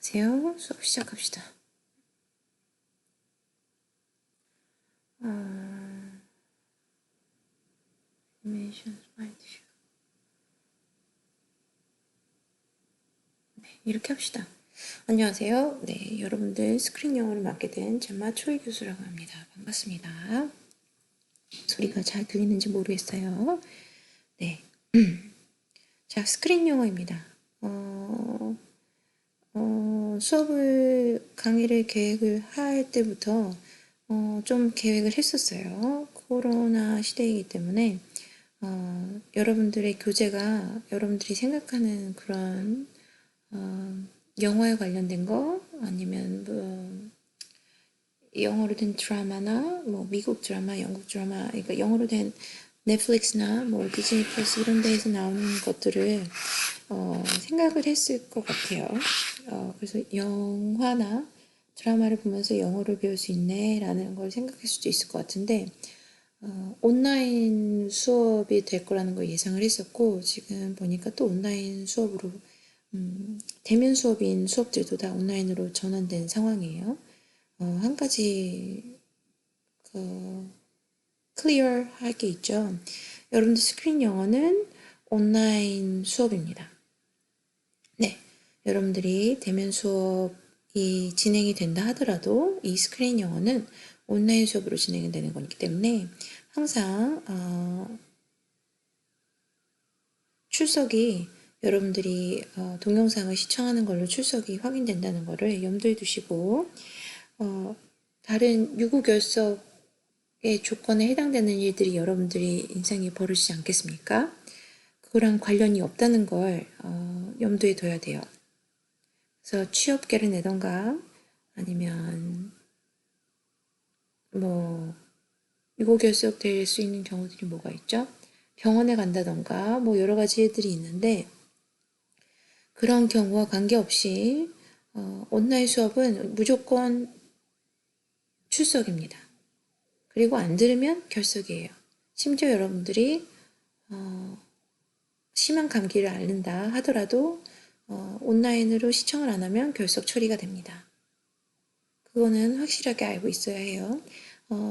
안녕하세요. 수업 시작합시다. 애니메이션 슬라이드 쇼. 네, 이렇게 합시다. 안녕하세요. 네, 여러분들 스크린 영어를 맡게 된 젠마 초이 교수라고 합니다. 반갑습니다. 소리가 잘 들리는지 모르겠어요. 네, 자, 스크린 영어입니다. 강의를 계획을 할 때부터 좀 계획을 했었어요. 코로나 시대이기 때문에 여러분들의 교재가 여러분들이 생각하는 그런 영화에 관련된 거 아니면 뭐 영어로 된 드라마나 뭐 미국 드라마, 영국 드라마, 그러니까 영어로 된 넷플릭스나 뭐 디즈니 플러스 이런 데에서 나오는 것들을 생각을 했을 것 같아요. 그래서 영화나 드라마를 보면서 영어를 배울 수 있네라는 걸 생각할 수도 있을 것 같은데 온라인 수업이 될 거라는 걸 예상을 했었고 지금 보니까 또 온라인 수업으로 대면 수업인 수업들도 다 온라인으로 전환된 상황이에요. 한 가지 클리어 할 게 있죠. 여러분들 스크린 영어는 온라인 수업입니다. 네, 여러분들이 대면 수업이 진행이 된다 하더라도 이 스크린 영어는 온라인 수업으로 진행이 되는 거기 때문에 항상 출석이 여러분들이 동영상을 시청하는 걸로 출석이 확인된다는 것을 염두에 두시고 다른 유구 결석의 조건에 해당되는 일들이 여러분들이 인생에 벌어지지 않겠습니까? 그거랑 관련이 없다는 걸 염두에 둬야 돼요. 그래서 취업계를 내던가 아니면 뭐 유고 결석될 수 있는 경우들이 뭐가 있죠? 병원에 간다던가 뭐 여러 가지 일들이 있는데 그런 경우와 관계없이 온라인 수업은 무조건 출석입니다. 그리고 안 들으면 결석이에요. 심지어 여러분들이 심한 감기를 앓는다 하더라도 온라인으로 시청을 안 하면 결석 처리가 됩니다. 그거는 확실하게 알고 있어야 해요.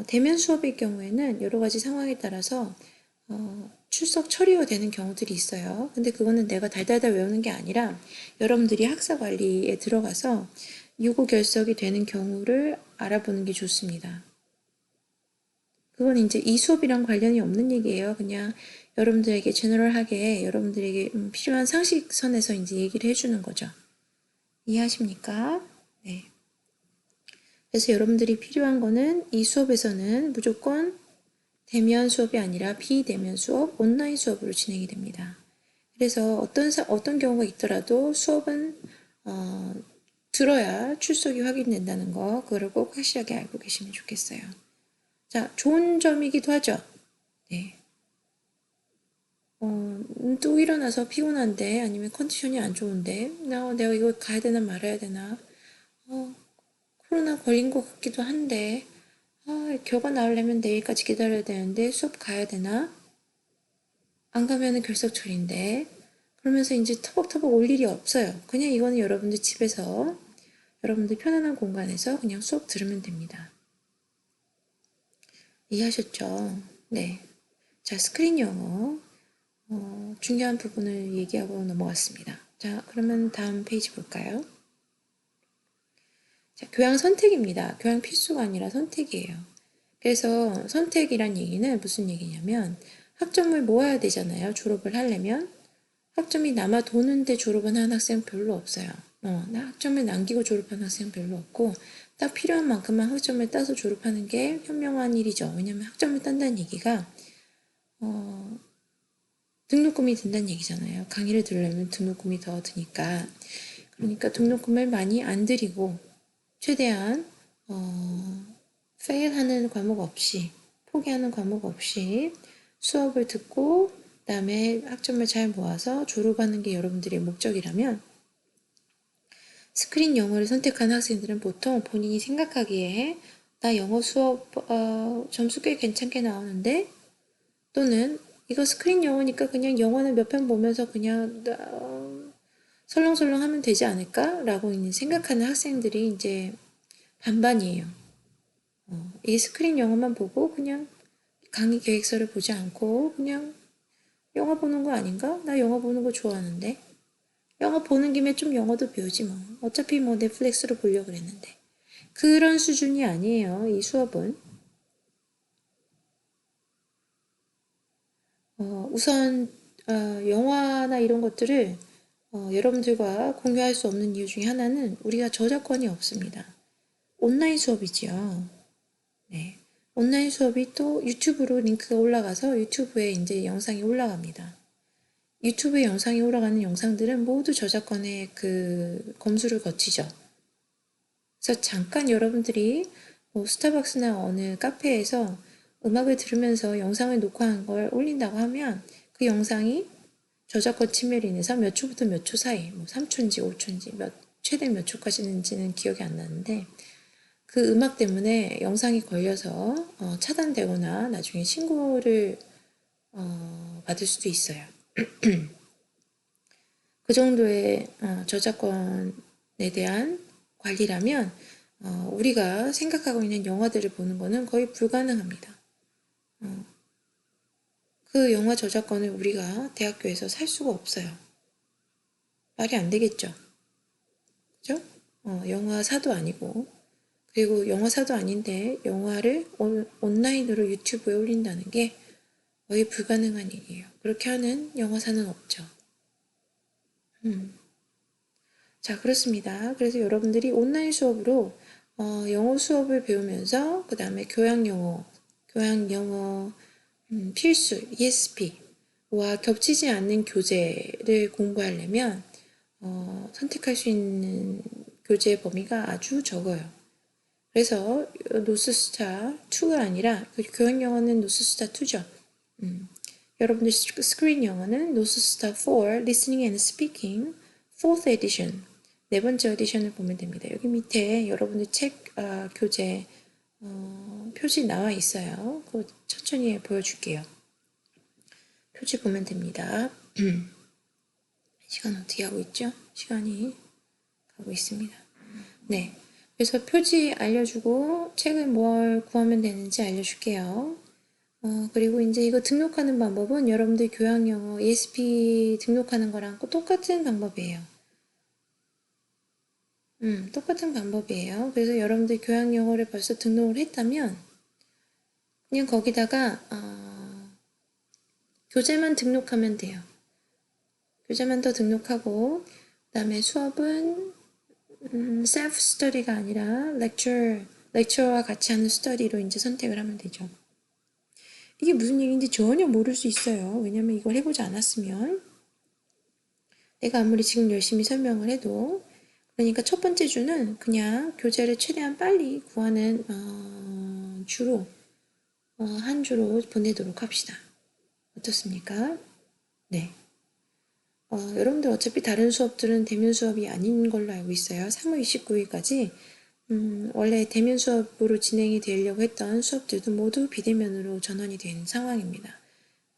대면 수업일 경우에는 여러 가지 상황에 따라서 출석 처리가 되는 경우들이 있어요. 근데 그거는 내가 달달달 외우는 게 아니라 여러분들이 학사 관리에 들어가서 유고 결석이 되는 경우를 알아보는 게 좋습니다. 그건 이제 이 수업이랑 관련이 없는 얘기예요. 그냥 여러분들에게 제너럴하게 여러분들에게 필요한 상식선에서 이제 얘기를 해주는 거죠. 이해하십니까? 네. 그래서 여러분들이 필요한 거는 이 수업에서는 무조건 대면 수업이 아니라 비대면 수업, 온라인 수업으로 진행이 됩니다. 그래서 어떤 경우가 있더라도 수업은 들어야 출석이 확인된다는 거, 그걸 꼭 확실하게 알고 계시면 좋겠어요. 자, 좋은 점이기도 하죠. 네. 또 일어나서 피곤한데 아니면 컨디션이 안 좋은데 내가 이거 가야 되나 말아야 되나 코로나 걸린 것 같기도 한데 결과 나오려면 내일까지 기다려야 되는데 수업 가야 되나? 안 가면은 결석철인데 그러면서 이제 터벅터벅 올 일이 없어요. 그냥 이거는 여러분들 집에서 여러분들 편안한 공간에서 그냥 수업 들으면 됩니다. 이해하셨죠? 네. 자, 스크린 영어 중요한 부분을 얘기하고 넘어갔습니다. 자, 그러면 다음 페이지 볼까요? 자, 교양 선택입니다. 교양 필수가 아니라 선택이에요. 그래서 선택이란 얘기는 무슨 얘기냐면 학점을 모아야 되잖아요. 졸업을 하려면. 학점이 남아 도는데 졸업을 하는 학생 별로 없어요. 나 학점을 남기고 졸업하는 학생 별로 없고 딱 필요한 만큼만 학점을 따서 졸업하는 게 현명한 일이죠. 왜냐면 학점을 딴다는 얘기가 등록금이 든다는 얘기잖아요. 강의를 들으려면 등록금이 더 드니까. 그러니까 등록금을 많이 안 들이고 최대한 fail하는 과목 없이 포기하는 과목 없이 수업을 듣고 그다음에 학점을 잘 모아서 졸업하는 게 여러분들의 목적이라면 스크린 영어를 선택한 학생들은 보통 본인이 생각하기에 나 영어 수업 점수 꽤 괜찮게 나오는데 또는 이거 스크린 영어니까 그냥 영어는 몇 편 보면서 그냥 설렁설렁 하면 되지 않을까라고 생각하는 학생들이 이제 반반이에요. 이 스크린 영어만 보고 그냥 강의 계획서를 보지 않고 그냥 영화 보는 거 아닌가? 나 영화 보는 거 좋아하는데. 영화 보는 김에 좀 영어도 배우지 뭐. 어차피 뭐 넷플릭스로 보려고 그랬는데. 그런 수준이 아니에요, 이 수업은. 우선 영화나 이런 것들을 여러분들과 공유할 수 없는 이유 중에 하나는 우리가 저작권이 없습니다. 온라인 수업이지요. 네. 온라인 수업이 또 유튜브로 링크가 올라가서 유튜브에 이제 영상이 올라갑니다. 유튜브에 영상이 올라가는 영상들은 모두 저작권의 그 검수를 거치죠. 그래서 잠깐 여러분들이 뭐 스타벅스나 어느 카페에서 음악을 들으면서 영상을 녹화한 걸 올린다고 하면 그 영상이 저작권 침해로 인해서 몇 초부터 몇 초 사이, 뭐 3초인지 5초인지 최대 몇 초까지는지는 기억이 안 나는데 그 음악 때문에 영상이 걸려서 차단되거나 나중에 신고를 받을 수도 있어요. 그 정도의 저작권에 대한 관리라면 우리가 생각하고 있는 영화들을 보는 것은 거의 불가능합니다. 그 영화 저작권을 우리가 대학교에서 살 수가 없어요. 말이 안 되겠죠. 그죠? 영화사도 아니고 그리고 영화사도 아닌데 영화를 온라인으로 유튜브에 올린다는 게 거의 불가능한 일이에요. 그렇게 하는 영화사는 없죠. 자, 그렇습니다. 그래서 여러분들이 온라인 수업으로 영어 수업을 배우면서 그 다음에 교양 영어 필수 ESP와 겹치지 않는 교재를 공부하려면 선택할 수 있는 교재 범위가 아주 적어요. 그래서 노스스타 2가 아니라 교양 영어는 노스스타 2죠. 여러분들 스크린 영어는 노스스타 4 Listening and Speaking 4th edition 네 번째 에디션을 보면 됩니다. 여기 밑에 여러분들 책 교재 표지 나와 있어요. 그거 천천히 보여줄게요. 표지 보면 됩니다. 시간 어떻게 하고 있죠? 시간이 가고 있습니다. 네. 그래서 표지 알려주고 책을 뭘 구하면 되는지 알려줄게요. 그리고 이제 이거 등록하는 방법은 여러분들 교양영어 ESP 등록하는 거랑 똑같은 방법이에요. 똑같은 방법이에요. 그래서 여러분들 교양영어를 벌써 등록을 했다면 그냥 거기다가 교재만 등록하면 돼요. 교재만 더 등록하고 그 다음에 수업은 셀프 스터디가 아니라 렉처와 같이 하는 스터디로 이제 선택을 하면 되죠. 이게 무슨 얘기인지 전혀 모를 수 있어요. 왜냐면 이걸 해보지 않았으면 내가 아무리 지금 열심히 설명을 해도 그러니까 첫 번째 주는 그냥 교재를 최대한 빨리 구하는 주로 한 주로 보내도록 합시다. 어떻습니까? 네. 여러분들 어차피 다른 수업들은 대면 수업이 아닌 걸로 알고 있어요. 3월 29일까지 원래 대면 수업으로 진행이 되려고 했던 수업들도 모두 비대면으로 전환이 된 상황입니다.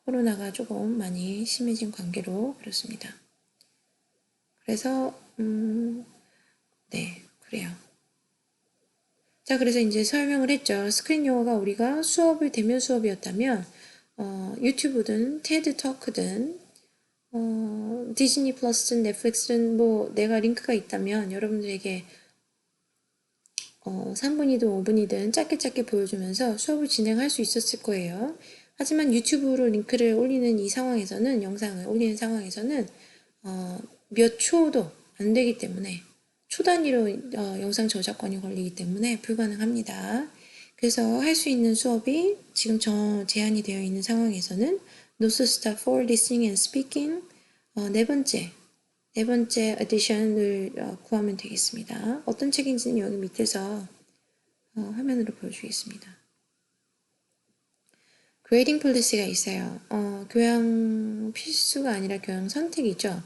코로나가 조금 많이 심해진 관계로 그렇습니다. 그래서 네, 그래요. 자, 그래서 이제 설명을 했죠. 스크린 영어가 우리가 수업을 대면 수업이었다면 유튜브든 테드 터크든 디즈니 플러스든 넷플릭스든 뭐 내가 링크가 있다면 여러분들에게 3분이든 5분이든 짧게 보여주면서 수업을 진행할 수 있었을 거예요. 하지만 유튜브로 링크를 올리는 이 상황에서는 영상을 올리는 상황에서는 몇 초도 안 되기 때문에 초 단위로 영상 저작권이 걸리기 때문에 불가능합니다. 그래서 할 수 있는 수업이 지금 제한이 되어 있는 상황에서는 노스스타 4 Listening and Speaking 네 번째 에디션을 구하면 되겠습니다. 어떤 책인지는 여기 밑에서 화면으로 보여주겠습니다. 그레이딩 폴리시가 있어요. 교양 필수가 아니라 교양 선택이죠.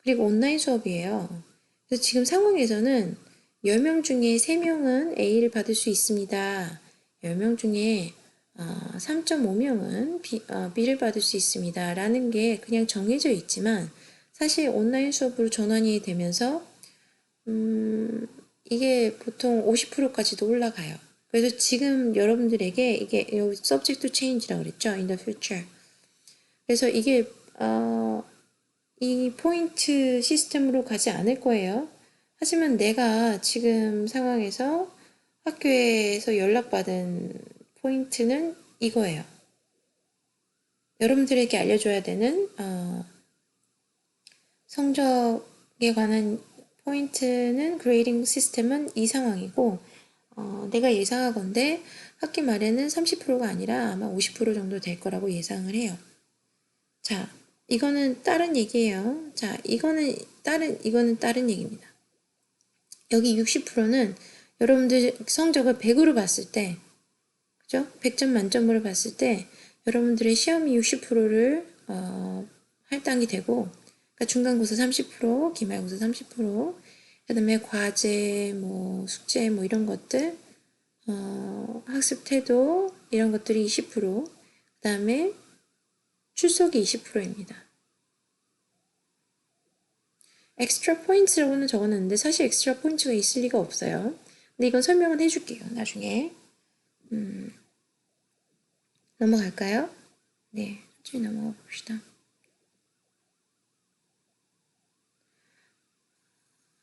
그리고 온라인 수업이에요. 그래서 지금 상황에서는 10명 중에 3명은 A를 받을 수 있습니다. 10명 중에 3.5명은 B를 받을 수 있습니다. 라는 게 그냥 정해져 있지만 사실 온라인 수업으로 전환이 되면서 이게 보통 50%까지도 올라가요. 그래서 지금 여러분들에게 이게 subject to change라고 그랬죠. in the future. 그래서 이게 이 포인트 시스템으로 가지 않을 거예요. 하지만 내가 지금 상황에서 학교에서 연락받은 포인트는 이거예요. 여러분들에게 알려줘야 되는 성적에 관한 포인트는 그레이딩 시스템은 이 상황이고 내가 예상하건대 학기 말에는 30%가 아니라 아마 50% 정도 될 거라고 예상을 해요. 자, 이거는 다른 얘기예요. 자, 이거는 다른 얘기입니다. 여기 60%는 여러분들 성적을 100으로 봤을 때, 그죠? 100점 만점으로 봤을 때 여러분들의 시험이 60%를 할당이 되고, 그러니까 중간고사 30%, 기말고사 30%, 그다음에 과제, 뭐 숙제, 뭐 이런 것들, 학습 태도 이런 것들이 20%, 그다음에 출석이 20%입니다. 엑스트라 포인트라고는 적어놨는데 사실 엑스트라 포인트가 있을 리가 없어요. 근데 이건 설명은 해줄게요. 나중에. 넘어갈까요? 네, 천천히 넘어가 봅시다.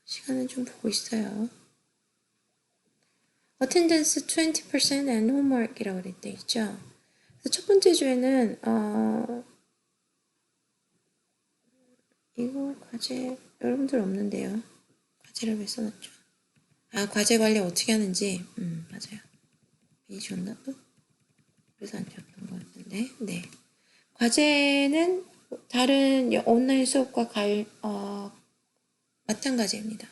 시간은 좀 보고 있어요. Attendance 20% and homework이라고 그랬대 있죠. 그래서 첫 번째 주에는 이거 과제 여러분들 없는데요. 과제를 왜 써놨죠? 과제 관리 어떻게 하는지 맞아요. 이 줬나 또? 그래서 안 줬던 것 같은데 네. 과제는 다른 온라인 수업과 마찬가지입니다.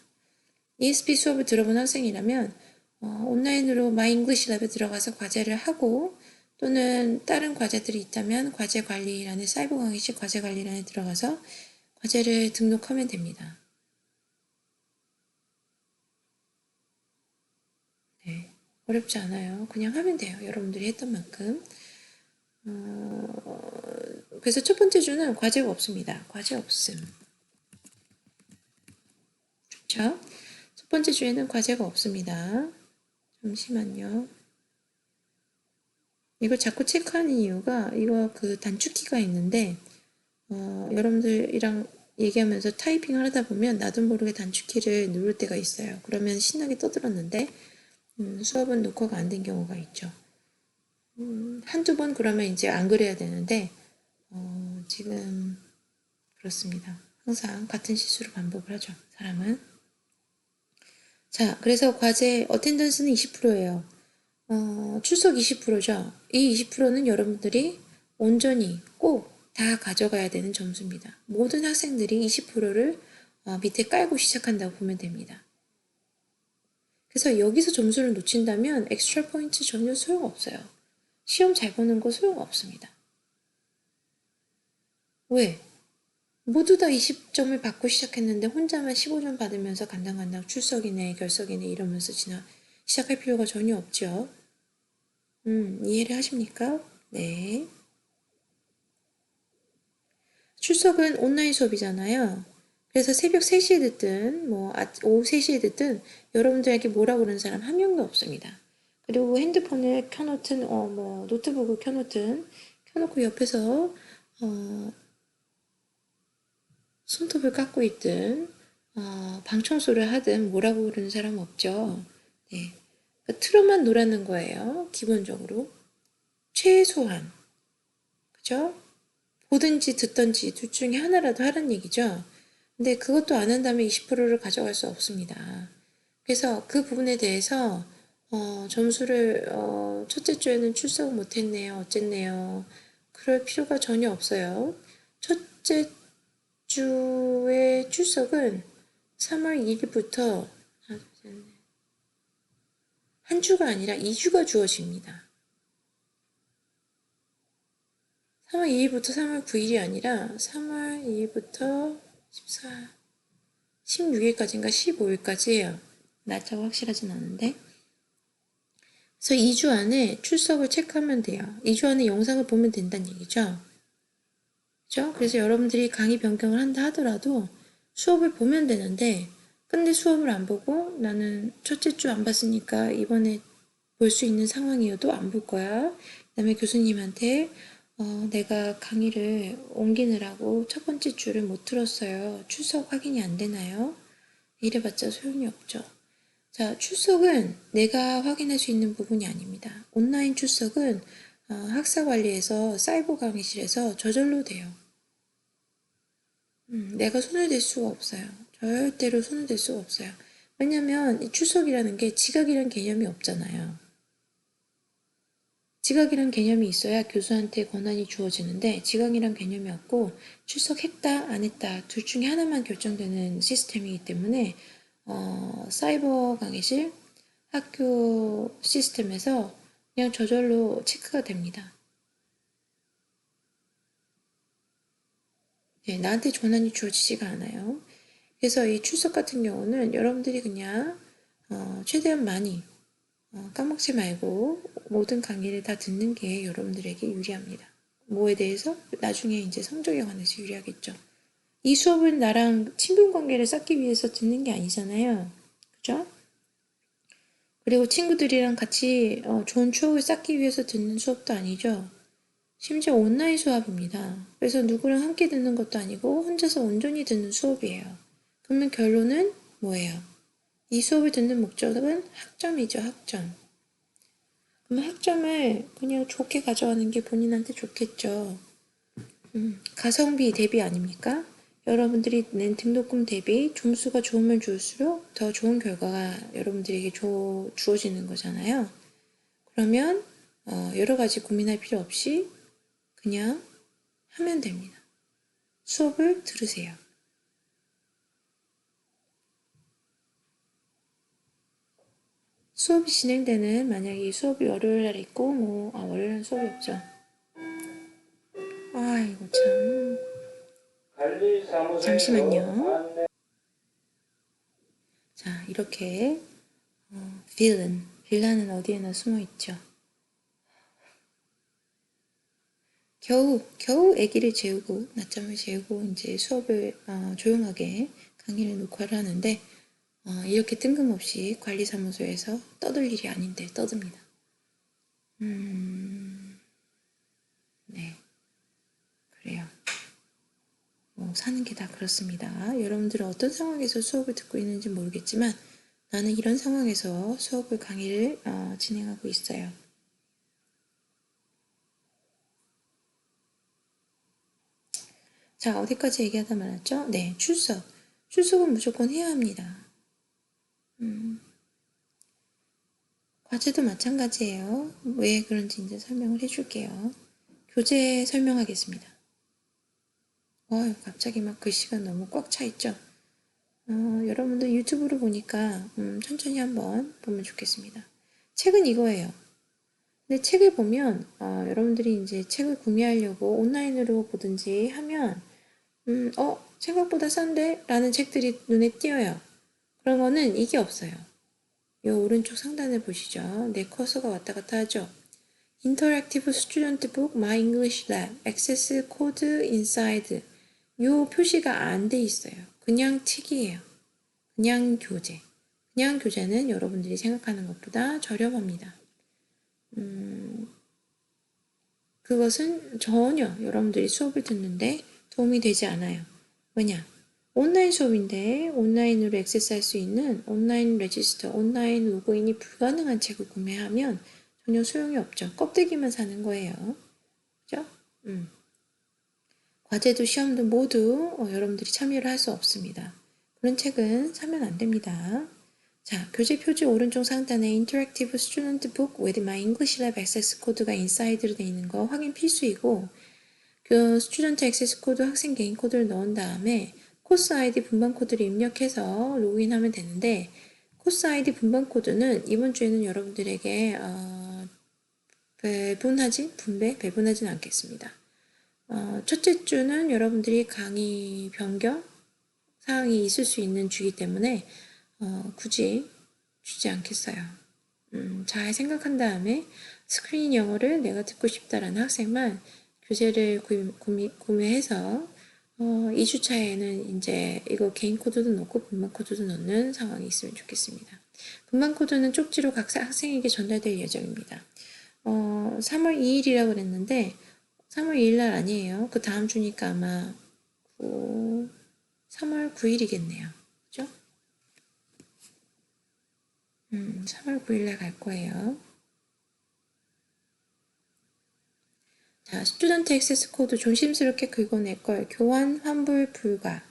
ESP 수업을 들어본 학생이라면 온라인으로 마이잉글리시랩에 들어가서 과제를 하고 또는 다른 과제들이 있다면 과제 관리란에 사이버 강의실 과제 관리란에 들어가서 과제를 등록하면 됩니다. 네, 어렵지 않아요. 그냥 하면 돼요. 여러분들이 했던 만큼. 그래서 첫 번째 주는 과제가 없습니다. 과제 없음. 좋죠? 첫 번째 주에는 과제가 없습니다. 잠시만요. 이걸 자꾸 체크하는 이유가 이거 그 단축키가 있는데 여러분들이랑 얘기하면서 타이핑을 하다 보면 나도 모르게 단축키를 누를 때가 있어요. 그러면 신나게 떠들었는데 수업은 녹화가 안 된 경우가 있죠. 한두 번 그러면 이제 안 그래야 되는데 지금 그렇습니다. 항상 같은 실수를 반복을 하죠. 사람은. 자, 그래서 과제 어텐던스는 20%예요. 출석 20%죠. 이 20%는 여러분들이 온전히 꼭 다 가져가야 되는 점수입니다. 모든 학생들이 20%를 밑에 깔고 시작한다고 보면 됩니다. 그래서 여기서 점수를 놓친다면 엑스트라 포인트 전혀 소용없어요. 시험 잘 보는 거 소용없습니다. 왜? 모두 다 20점을 받고 시작했는데 혼자만 15점 받으면서 간당간당 출석이네 결석이네 이러면서 시작할 필요가 전혀 없죠. 이해를 하십니까? 네. 출석은 온라인 수업이잖아요. 그래서 새벽 3시에 듣든 오후 3시에 듣든 여러분들에게 뭐라고 그러는 사람 한 명도 없습니다. 그리고 핸드폰을 켜놓든 노트북을 켜놓고 옆에서 손톱을 깎고 있든 방청소를 하든 뭐라고 그러는 사람 없죠. 네. 그러니까 틀어만 놓으라는 거예요. 기본적으로. 최소한. 그죠? 보든지 듣든지 둘 중에 하나라도 하라는 얘기죠. 근데 그것도 안 한다면 20%를 가져갈 수 없습니다. 그래서 그 부분에 대해서 점수를 첫째 주에는 출석 못했네요. 어쨌네요. 그럴 필요가 전혀 없어요. 첫째 주의 출석은 3월 2일부터 한 주가 아니라 2주가 주어집니다. 3월 2일부터 3월 9일이 아니라 3월 2일부터 14, 16일까지인가 15일까지예요. 날짜가 확실하진 않은데. 그래서 2주 안에 출석을 체크하면 돼요. 2주 안에 영상을 보면 된다는 얘기죠. 그죠? 그래서 여러분들이 강의 변경을 한다 하더라도 수업을 보면 되는데, 근데 수업을 안 보고 나는 첫째 주 안 봤으니까 이번에 볼 수 있는 상황이어도 안 볼 거야. 그다음에 교수님한테 내가 강의를 옮기느라고 첫 번째 주를 못 들었어요. 출석 확인이 안 되나요? 이래봤자 소용이 없죠. 자, 출석은 내가 확인할 수 있는 부분이 아닙니다. 온라인 출석은 학사관리에서 사이버 강의실에서 저절로 돼요. 내가 손을 댈 수가 없어요. 절대로 손을 댈 수가 없어요. 왜냐면 이 출석이라는 게 지각이란 개념이 없잖아요. 지각이란 개념이 있어야 교수한테 권한이 주어지는데 지각이란 개념이 없고 출석했다 안 했다 둘 중에 하나만 결정되는 시스템이기 때문에 사이버 강의실 학교 시스템에서 그냥 저절로 체크가 됩니다. 네, 나한테 권한이 주어지지가 않아요. 그래서 이 출석 같은 경우는 여러분들이 그냥 최대한 많이 까먹지 말고 모든 강의를 다 듣는 게 여러분들에게 유리합니다. 뭐에 대해서? 나중에 이제 성적에 관해서 유리하겠죠. 이 수업은 나랑 친분 관계를 쌓기 위해서 듣는 게 아니잖아요. 그죠? 그리고 친구들이랑 같이 좋은 추억을 쌓기 위해서 듣는 수업도 아니죠. 심지어 온라인 수업입니다. 그래서 누구랑 함께 듣는 것도 아니고 혼자서 온전히 듣는 수업이에요. 그러면 결론은 뭐예요? 이 수업을 듣는 목적은 학점이죠, 학점. 그럼 학점을 그냥 좋게 가져가는 게 본인한테 좋겠죠. 가성비 대비 아닙니까? 여러분들이 낸 등록금 대비 점수가 좋으면 좋을수록 더 좋은 결과가 여러분들에게 주어지는 거잖아요. 그러면 여러 가지 고민할 필요 없이 그냥 하면 됩니다. 수업을 들으세요. 수업이 진행되는 만약에 수업이 월요일 날 있고 월요일은 수업이 없죠. 아이고 참. 잠시만요. 자, 이렇게 빌런은 어디에나 숨어 있죠. 겨우 아기를 재우고 낮잠을 재우고 이제 수업을 조용하게 강의를 녹화를 하는데 이렇게 뜬금없이 관리사무소에서 떠들 일이 아닌데 떠듭니다. 네, 그래요. 사는 게 다 그렇습니다. 여러분들은 어떤 상황에서 수업을 듣고 있는지 모르겠지만 나는 이런 상황에서 수업을 강의를 진행하고 있어요. 자, 어디까지 얘기하다 말았죠? 네, 출석. 출석은 무조건 해야 합니다. 과제도 마찬가지예요. 왜 그런지 이제 설명을 해줄게요. 교재 설명하겠습니다. 갑자기 막 글씨가 너무 꽉 차 있죠? 여러분들 유튜브로 보니까 천천히 한번 보면 좋겠습니다. 책은 이거예요. 근데 책을 보면 여러분들이 이제 책을 구매하려고 온라인으로 보든지 하면 생각보다 싼데? 라는 책들이 눈에 띄어요. 그런 거는 이게 없어요. 요 오른쪽 상단을 보시죠. 내 커서가 왔다 갔다 하죠. Interactive Student Book My English Lab Access Code Inside 요 표시가 안 돼 있어요. 그냥 책이에요. 그냥 교재. 그냥 교재는 여러분들이 생각하는 것보다 저렴합니다. 그것은 전혀 여러분들이 수업을 듣는데 도움이 되지 않아요. 왜냐? 온라인 수업인데 온라인으로 액세스할 수 있는 온라인 레지스터, 온라인 로그인이 불가능한 책을 구매하면 전혀 소용이 없죠. 껍데기만 사는 거예요. 그죠? 과제도 시험도 모두 여러분들이 참여를 할 수 없습니다. 그런 책은 사면 안 됩니다. 자, 교재 표지 오른쪽 상단에 Interactive Student Book with My English Lab Access 코드가 인사이드로 되어 있는 거 확인 필수이고 그 스튜던트 액세스 코드 학생 개인 코드를 넣은 다음에 코스 아이디 분반 코드를 입력해서 로그인하면 되는데 코스 아이디 분반 코드는 이번 주에는 여러분들에게 배분하진 않겠습니다. 첫째 주는 여러분들이 강의 변경 사항이 있을 수 있는 주기 때문에 굳이 주지 않겠어요. 잘 생각한 다음에 스크린 영어를 내가 듣고 싶다라는 학생만 교재를 구매해서 2주차에는 이제 이거 개인 코드도 넣고 분반 코드도 넣는 상황이 있으면 좋겠습니다. 분반 코드는 쪽지로 각 학생에게 전달될 예정입니다. 3월 2일이라고 그랬는데 3월 2일 날 아니에요. 그 다음 주니까 아마 3월 9일이겠네요. 그죠? 3월 9일 날 갈 거예요. 자, 스튜던트 액세스 코드 조심스럽게 긁어낼 걸. 교환 환불 불가.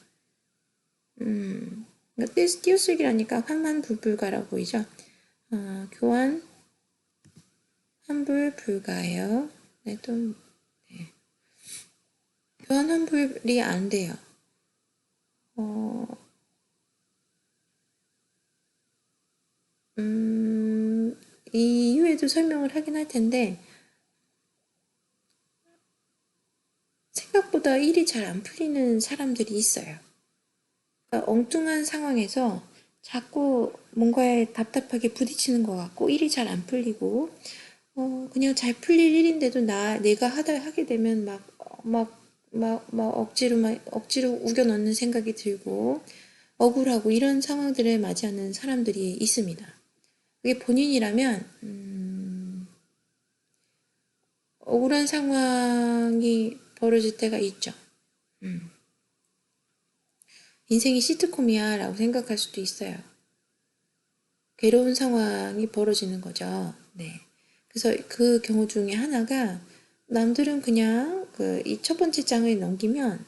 띄어쓰기라니까 환만 불가라고 보이죠? 교환 환불 불가예요. 네, 또 네. 교환 환불이 안 돼요. 이후에도 설명을 하긴 할 텐데 생각보다 일이 잘 안 풀리는 사람들이 있어요. 그러니까 엉뚱한 상황에서 자꾸 뭔가에 답답하게 부딪히는 것 같고 일이 잘 안 풀리고 그냥 잘 풀릴 일인데도 내가 하게 되면 억지로 우겨 넣는 생각이 들고 억울하고 이런 상황들을 맞이하는 사람들이 있습니다. 그게 본인이라면 억울한 상황이 벌어질 때가 있죠. 인생이 시트콤이야 라고 생각할 수도 있어요. 괴로운 상황이 벌어지는 거죠. 네. 그래서 그 경우 중에 하나가 남들은 그냥 이 첫 번째 장을 넘기면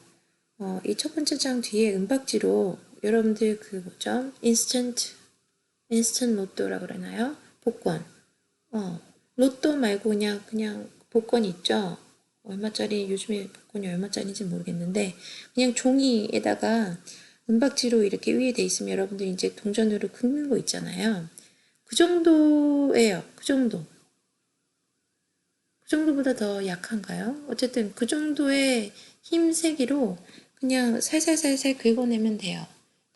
이 첫 번째 장 뒤에 은박지로 여러분들 그 뭐죠? 인스턴트 로또라 그러나요? 복권. 로또 말고 그냥 복권 있죠? 얼마짜리, 요즘에 복권이 얼마짜리인지 모르겠는데, 그냥 종이에다가 은박지로 이렇게 위에 돼 있으면 여러분들 이제 동전으로 긁는 거 있잖아요. 그 정도예요. 그 정도. 그 정도보다 더 약한가요? 어쨌든 그 정도의 힘세기로 그냥 살살살살 긁어내면 돼요.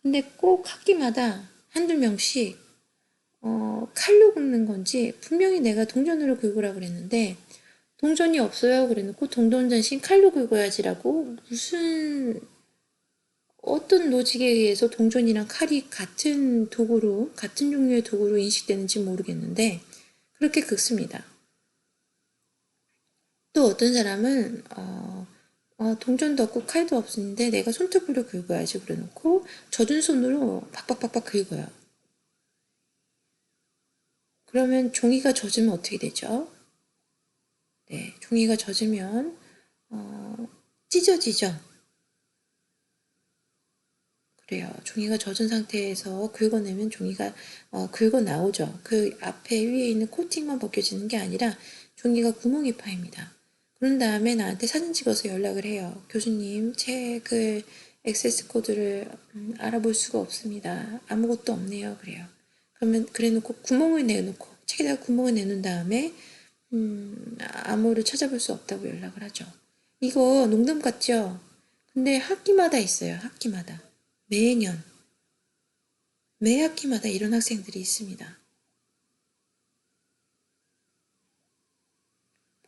근데 꼭 학기마다 한두 명씩 칼로 긁는 건지 분명히 내가 동전으로 긁으라 그랬는데 동전이 없어요. 그래놓고 동전 대신 칼로 긁어야지라고 무슨 어떤 로직에 의해서 동전이랑 칼이 같은 종류의 도구로 인식되는지 모르겠는데 그렇게 긁습니다. 또 어떤 사람은 동전도 없고 칼도 없는데 내가 손톱으로 긁어야지 그래놓고 젖은 손으로 팍팍팍팍 긁어요. 그러면 종이가 젖으면 어떻게 되죠? 네, 종이가 젖으면 찢어지죠. 그래요. 종이가 젖은 상태에서 긁어내면 종이가 긁어 나오죠. 그 앞에 위에 있는 코팅만 벗겨지는 게 아니라 종이가 구멍이 파입니다. 그런 다음에 나한테 사진 찍어서 연락을 해요. 교수님, 책을 액세스 코드를 알아볼 수가 없습니다. 아무것도 없네요. 그래요. 그러면 그래놓고 구멍을 내놓고 책에다가 구멍을 내놓은 다음에 아무를 찾아볼 수 없다고 연락을 하죠. 이거 농담 같죠? 근데 학기마다 있어요. 학기마다. 매년, 매 학기마다 이런 학생들이 있습니다.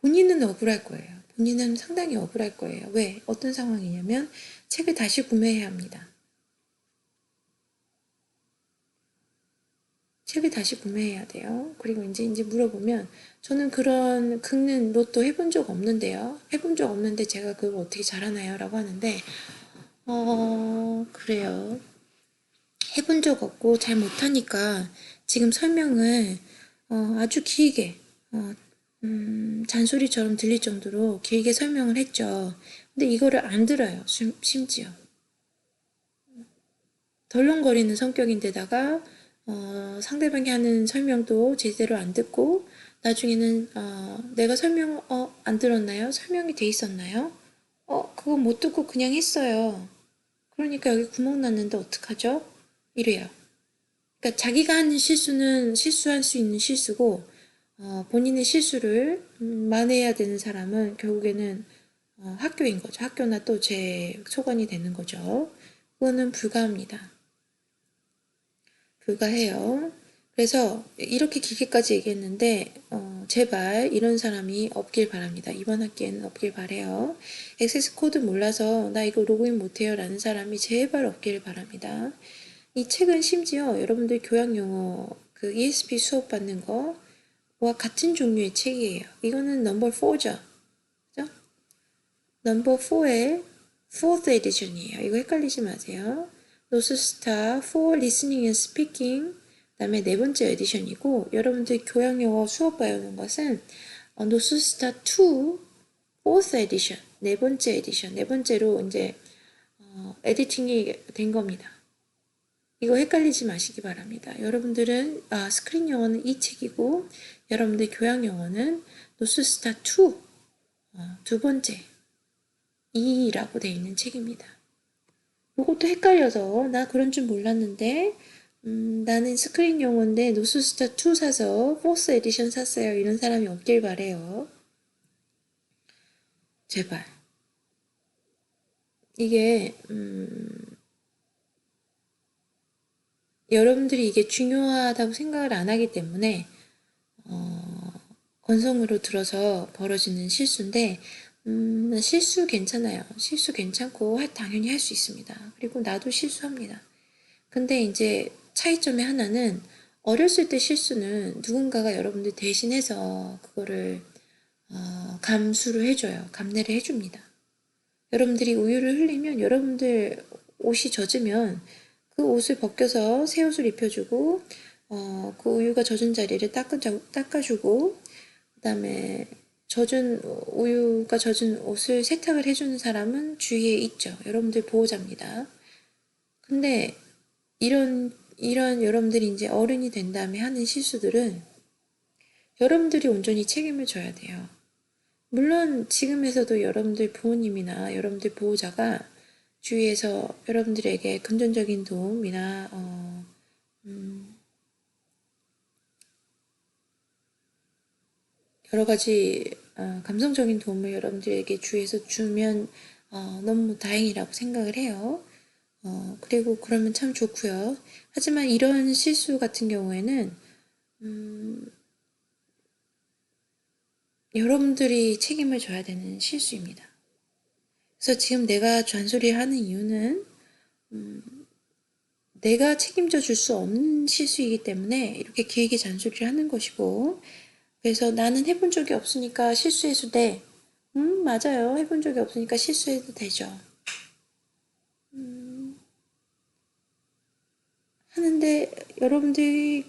본인은 억울할 거예요. 본인은 상당히 억울할 거예요. 왜? 어떤 상황이냐면 책을 다시 구매해야 합니다. 책을 다시 구매해야 돼요. 그리고 이제 물어보면 저는 그런 긁는 로또 해본 적 없는데요. 해본 적 없는데 제가 그거 어떻게 잘하나요? 라고 하는데 그래요. 해본 적 없고 잘 못하니까 지금 설명을 아주 길게 잔소리처럼 들릴 정도로 길게 설명을 했죠. 근데 이거를 안 들어요. 심지어. 덜렁거리는 성격인데다가 상대방이 하는 설명도 제대로 안 듣고 나중에는 내가 설명 안 들었나요? 설명이 돼 있었나요? 그거 못 듣고 그냥 했어요. 그러니까 여기 구멍 났는데 어떡하죠? 이래요. 그러니까 자기가 하는 실수는 실수할 수 있는 실수고 본인의 실수를 만회해야 되는 사람은 결국에는 학교인 거죠. 학교나 또 제 소관이 되는 거죠. 그거는 불가합니다. 불가해요. 그래서 이렇게 길게까지 얘기했는데 제발 이런 사람이 없길 바랍니다. 이번 학기에는 없길 바래요. 액세스 코드 몰라서 나 이거 로그인 못해요 라는 사람이 제발 없길 바랍니다. 이 책은 심지어 여러분들 교양용어 그 ESP 수업 받는 거와 같은 종류의 책이에요. 이거는 넘버 4죠. 그죠? 넘버 4의 4th 에디션이에요. 이거 헷갈리지 마세요. 노스스타 4 리스닝 앤 스피킹 그다음에 네 번째 에디션이고 여러분들 교양용어 수업 배우는 것은 노스스타 2 4th 에디션 네 번째 에디션 네 번째로 이제 에디팅이 된 겁니다. 이거 헷갈리지 마시기 바랍니다. 여러분들은 스크린 영어는 이 책이고 여러분들 교양 영어는 노스스타 2 두 번째 2라고 되어 있는 책입니다. 이것도 헷갈려서 나 그런 줄 몰랐는데 나는 스크린 영어인데 노스스타 2 사서 4th 에디션 샀어요. 이런 사람이 없길 바래요. 제발. 이게 여러분들이 이게 중요하다고 생각을 안 하기 때문에 건성으로 들어서 벌어지는 실수인데 실수 괜찮아요. 실수 괜찮고 당연히 할 수 있습니다. 그리고 나도 실수합니다. 근데 이제 차이점의 하나는 어렸을 때 실수는 누군가가 여러분들 대신해서 그거를 감수를 해줘요. 감내를 해줍니다. 여러분들이 우유를 흘리면 여러분들 옷이 젖으면 그 옷을 벗겨서 새 옷을 입혀주고 그 우유가 젖은 자리를 닦아주고 그다음에 우유가 젖은 옷을 세탁을 해주는 사람은 주위에 있죠. 여러분들 보호자입니다. 근데 이런 여러분들이 이제 어른이 된 다음에 하는 실수들은 여러분들이 온전히 책임을 져야 돼요. 물론 지금에서도 여러분들 부모님이나 여러분들 보호자가 주위에서 여러분들에게 금전적인 도움이나 여러 가지 감성적인 도움을 여러분들에게 주위에서 주면 너무 다행이라고 생각을 해요. 그리고 그러면 참 좋고요. 하지만 이런 실수 같은 경우에는 여러분들이 책임을 져야 되는 실수입니다. 그래서 지금 내가 잔소리를 하는 이유는 내가 책임져 줄 수 없는 실수이기 때문에 이렇게 길게 잔소리를 하는 것이고 그래서 나는 해본 적이 없으니까 실수해도 돼. 맞아요. 해본 적이 없으니까 실수해도 되죠. 하는데 여러분들이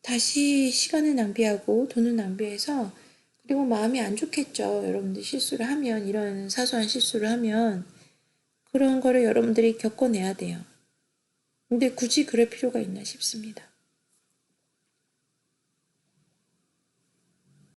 다시 시간을 낭비하고 돈을 낭비해서 그리고 마음이 안 좋겠죠. 여러분들 실수를 하면 이런 사소한 실수를 하면 그런 거를 여러분들이 겪어내야 돼요. 근데 굳이 그럴 필요가 있나 싶습니다.